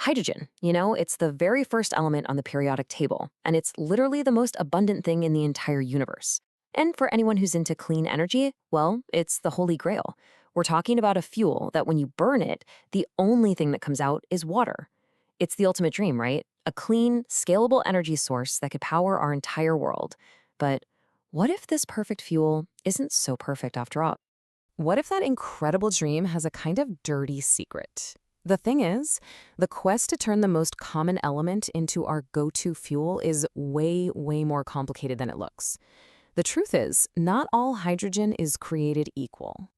Hydrogen, it's the very first element on the periodic table, and it's literally the most abundant thing in the entire universe. And for anyone who's into clean energy, well, it's the holy grail. We're talking about a fuel that when you burn it, the only thing that comes out is water. It's the ultimate dream, right? A clean, scalable energy source that could power our entire world. But what if this perfect fuel isn't so perfect after all? What if that incredible dream has a kind of dirty secret? The thing is, the quest to turn the most common element into our go-to fuel is way, way more complicated than it looks. The truth is, not all hydrogen is created equal.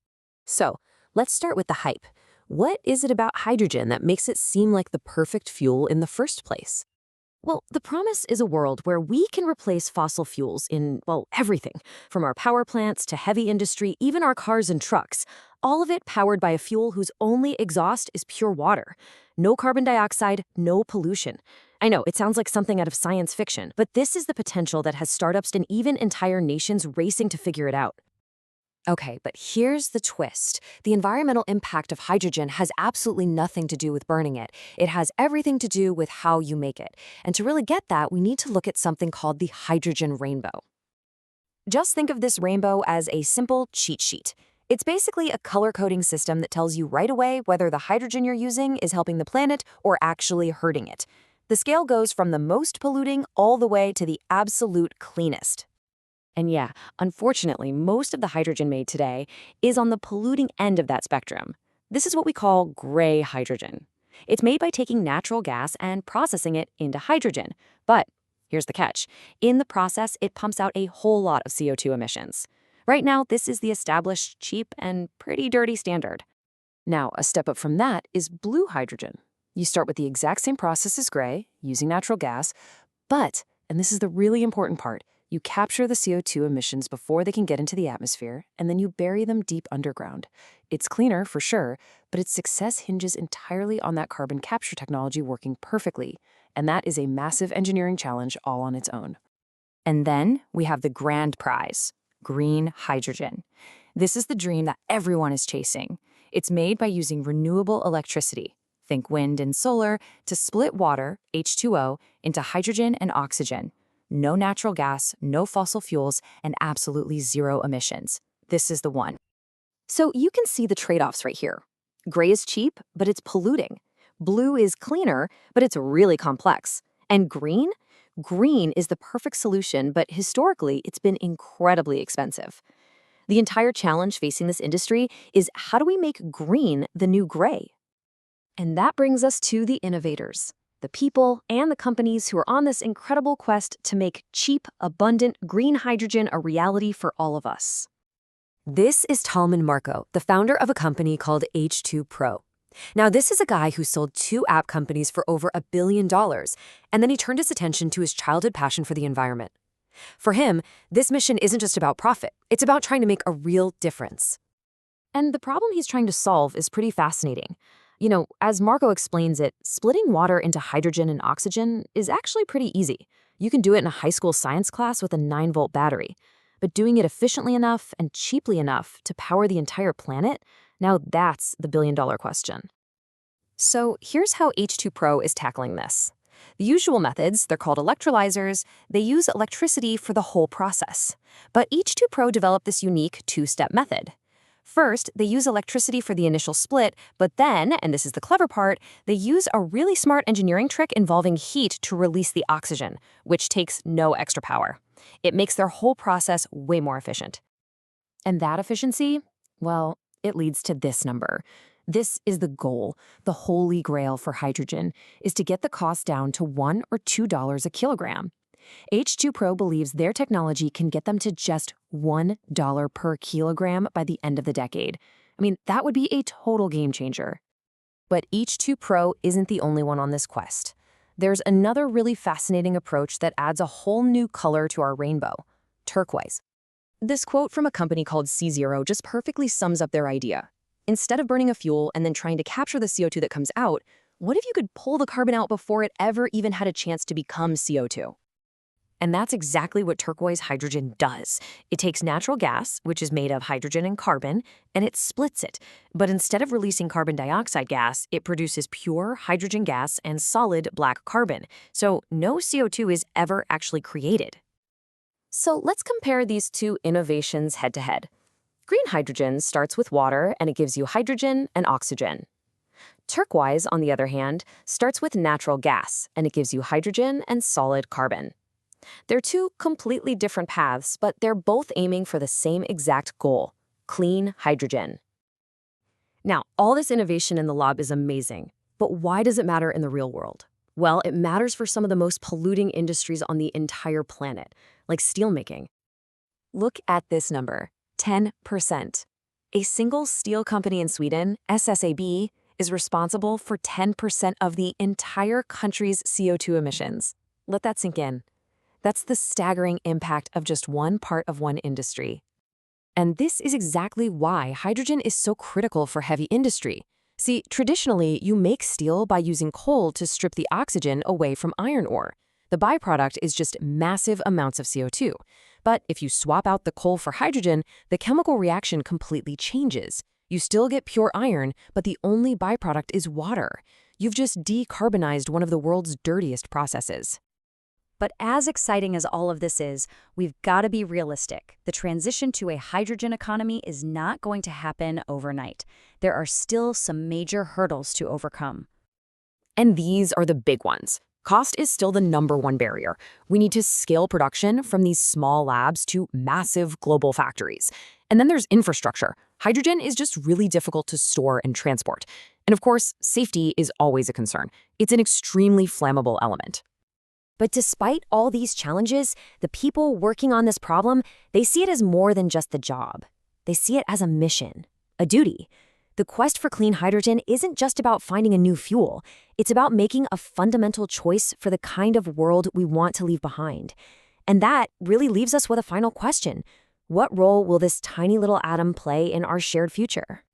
So, let's start with the hype. What is it about hydrogen that makes it seem like the perfect fuel in the first place? Well, the promise is a world where we can replace fossil fuels in, well, everything, from our power plants to heavy industry, even our cars and trucks. All of it powered by a fuel whose only exhaust is pure water. No carbon dioxide, no pollution. I know, it sounds like something out of science fiction, but this is the potential that has startups and even entire nations racing to figure it out. Okay, but here's the twist. The environmental impact of hydrogen has absolutely nothing to do with burning it. It has everything to do with how you make it. And to really get that, we need to look at something called the hydrogen rainbow. Just think of this rainbow as a simple cheat sheet. It's basically a color-coding system that tells you right away whether the hydrogen you're using is helping the planet or actually hurting it. The scale goes from the most polluting all the way to the absolute cleanest. And yeah, unfortunately, most of the hydrogen made today is on the polluting end of that spectrum. This is what we call gray hydrogen. It's made by taking natural gas and processing it into hydrogen. But here's the catch. In the process, it pumps out a whole lot of CO2 emissions. Right now, this is the established, cheap, and pretty dirty standard. Now, a step up from that is blue hydrogen. You start with the exact same process as gray, using natural gas, but, and this is the really important part, you capture the CO2 emissions before they can get into the atmosphere, and then you bury them deep underground. It's cleaner, for sure, but its success hinges entirely on that carbon capture technology working perfectly, and that is a massive engineering challenge all on its own. And then we have the grand prize, green hydrogen. This is the dream that everyone is chasing. It's made by using renewable electricity, think wind and solar, to split water, H2O, into hydrogen and oxygen. No natural gas, no fossil fuels, and absolutely zero emissions. This is the one. So you can see the trade-offs right here. Gray is cheap, but it's polluting. Blue is cleaner, but it's really complex. And green? Green is the perfect solution, but historically, it's been incredibly expensive. The entire challenge facing this industry is how do we make green the new gray? And that brings us to the innovators. The people and the companies who are on this incredible quest to make cheap, abundant green hydrogen a reality for all of us. This is Talman Marco, the founder of a company called H2 Pro. Now, this is a guy who sold 2 app companies for over $1 billion, and then he turned his attention to his childhood passion for the environment. For him, this mission isn't just about profit, it's about trying to make a real difference. And the problem he's trying to solve is pretty fascinating. As Marco explains it, splitting water into hydrogen and oxygen is actually pretty easy. You can do it in a high school science class with a 9-volt battery. But doing it efficiently enough and cheaply enough to power the entire planet, now that's the billion-dollar question. So here's how H2 Pro is tackling this. The usual methods, they're called electrolyzers, they use electricity for the whole process. But H2 Pro developed this unique 2-step method. First, they use electricity for the initial split, but then, and this is the clever part, they use a really smart engineering trick involving heat to release the oxygen, which takes no extra power. It makes their whole process way more efficient. And that efficiency, well, it leads to this number. This is the goal, the holy grail for hydrogen, is to get the cost down to $1 or $2 a kilogram. H2 Pro believes their technology can get them to just $1 per kilogram by the end of the decade. I mean, that would be a total game changer. But H2 Pro isn't the only one on this quest. There's another really fascinating approach that adds a whole new color to our rainbow, turquoise. This quote from a company called C0 just perfectly sums up their idea. Instead of burning a fuel and then trying to capture the CO2 that comes out, what if you could pull the carbon out before it ever even had a chance to become CO2? And that's exactly what turquoise hydrogen does. It takes natural gas, which is made of hydrogen and carbon, and it splits it. But instead of releasing carbon dioxide gas, it produces pure hydrogen gas and solid black carbon. So no CO2 is ever actually created. So let's compare these two innovations head to head. Green hydrogen starts with water and it gives you hydrogen and oxygen. Turquoise, on the other hand, starts with natural gas and it gives you hydrogen and solid carbon. They're two completely different paths, but they're both aiming for the same exact goal: clean hydrogen. Now, all this innovation in the lab is amazing, but why does it matter in the real world? Well, it matters for some of the most polluting industries on the entire planet, like steelmaking. Look at this number, 10%. A single steel company in Sweden, SSAB, is responsible for 10% of the entire country's CO2 emissions. Let that sink in. That's the staggering impact of just one part of one industry. And this is exactly why hydrogen is so critical for heavy industry. See, traditionally, you make steel by using coal to strip the oxygen away from iron ore. The byproduct is just massive amounts of CO2. But if you swap out the coal for hydrogen, the chemical reaction completely changes. You still get pure iron, but the only byproduct is water. You've just decarbonized one of the world's dirtiest processes. But as exciting as all of this is, we've got to be realistic. The transition to a hydrogen economy is not going to happen overnight. There are still some major hurdles to overcome. And these are the big ones. Cost is still the #1 barrier. We need to scale production from these small labs to massive global factories. And then there's infrastructure. Hydrogen is just really difficult to store and transport. And of course, safety is always a concern. It's an extremely flammable element. But despite all these challenges, the people working on this problem, they see it as more than just the job. They see it as a mission, a duty. The quest for clean hydrogen isn't just about finding a new fuel. It's about making a fundamental choice for the kind of world we want to leave behind. And that really leaves us with a final question. What role will this tiny little atom play in our shared future?